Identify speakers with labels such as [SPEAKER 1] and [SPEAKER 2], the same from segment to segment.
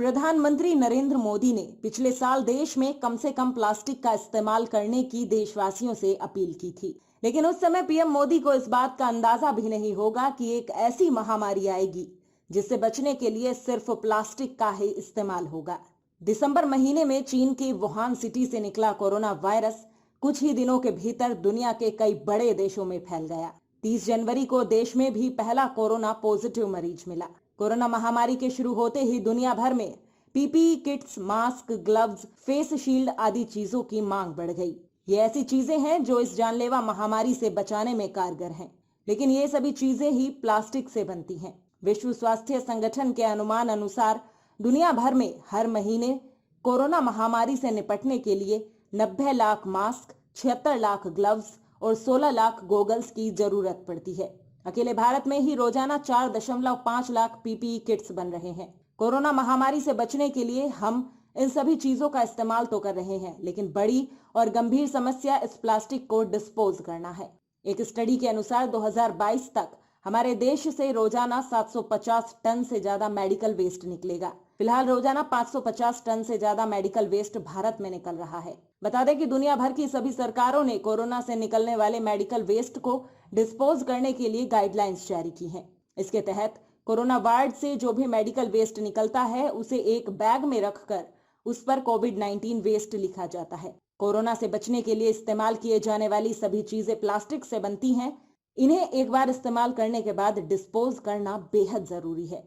[SPEAKER 1] प्रधानमंत्री नरेंद्र मोदी ने पिछले साल देश में कम से कम प्लास्टिक का इस्तेमाल करने की देशवासियों से अपील की थी। लेकिन उस समय पीएम मोदी को इस बात का अंदाजा भी नहीं होगा कि एक ऐसी महामारी आएगी जिससे बचने के लिए सिर्फ प्लास्टिक का ही इस्तेमाल होगा। दिसंबर महीने में चीन की वुहान सिटी से निकला कोरोना वायरस कुछ ही दिनों के भीतर दुनिया के कई बड़े देशों में फैल गया। 30 जनवरी को देश में भी पहला कोरोना पॉजिटिव मरीज मिला। कोरोना महामारी के शुरू होते ही दुनिया भर में PPE kits, mask, gloves, face shield आदि चीजों की मांग बढ़ गई। ये ऐसी चीजें हैं जो इस जानलेवा महामारी से बचाने में कारगर हैं, लेकिन ये सभी चीजें ही प्लास्टिक से बनती हैं। विश्व स्वास्थ्य संगठन के अनुमान अनुसार दुनिया भर में हर महीने कोरोना महामारी से निपटने के लिए 90 लाख मास्क, 76 लाख ग्लव्स और 16 लाख गॉगल्स की जरूरत पड़ती है। अकेले भारत में ही रोजाना 4.5 लाख पीपीई किट्स बन रहे हैं। कोरोना महामारी से बचने के लिए हम इन सभी चीजों का इस्तेमाल तो कर रहे हैं, लेकिन बड़ी और गंभीर समस्या इस प्लास्टिक को डिस्पोज करना है। एक स्टडी के अनुसार 2022 तक हमारे देश से रोजाना 750 टन से ज्यादा मेडिकल वेस्ट निकलेगा। फिलहाल रोजाना 550 टन से ज्यादा मेडिकल वेस्ट भारत में निकल रहा है। बता दें कि दुनिया भर की सभी सरकारों ने कोरोना से निकलने वाले मेडिकल वेस्ट को डिस्पोज करने के लिए गाइडलाइंस जारी की हैं। इसके तहत कोरोना वार्ड से जो भी मेडिकल वेस्ट निकलता है उसे एक बैग में रखकर उस पर कोविड-19 वेस्ट लिखा जाता है। कोरोना से बचने के लिए इस्तेमाल किए जाने वाली सभी चीजें प्लास्टिक से बनती हैं। इन्हें एक बार इस्तेमाल करने के बाद डिस्पोज करना बेहद जरूरी है।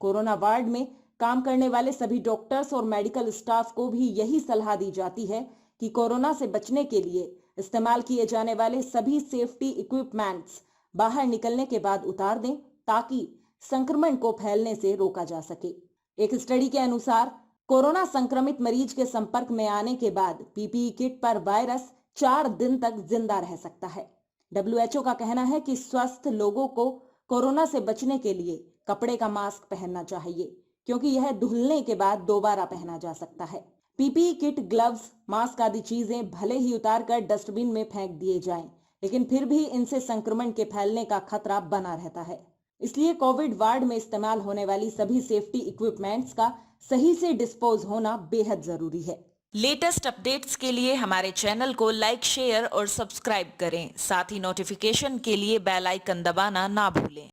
[SPEAKER 1] कोरोना वार्ड में काम करने वाले सभी डॉक्टर्स और मेडिकल स्टाफ को भी यही सलाह दी जाती है कि कोरोना से बचने के लिए इस्तेमाल किए जाने वाले सभी सेफ्टी इक्विपमेंट्स बाहर निकलने के बाद उतार दें ताकि संक्रमण को फैलने से रोका जा सके। एक स्टडी के अनुसार कोरोना संक्रमित मरीज के संपर्क में आने के बाद पीपीई किट पर वायरस 4 दिन तक जिंदा रह सकता है। WHO का कहना है कि स्वस्थ लोगों को कोरोना से बचने के लिए कपड़े का मास्क पहनना चाहिए, क्योंकि यह धुलने के बाद दोबारा पहना जा सकता है। पीपीई किट, ग्लव्स, मास्क आदि चीजें भले ही उतारकर डस्टबिन में फेंक दिए जाएं, लेकिन फिर भी इनसे संक्रमण के फैलने का खतरा बना रहता है। इसलिए कोविड वार्ड में इस्तेमाल होने वाली सभी सेफ्टी इक्विपमेंट्स का सही से डिस्पोज होना बेहद जरूरी है।
[SPEAKER 2] लेटेस्ट अपडेट्स के लिए हमारे चैनल को लाइक, शेयर और सब्सक्राइब करें। साथ ही नोटिफिकेशन के लिए बेल आइकन दबाना ना भूलें।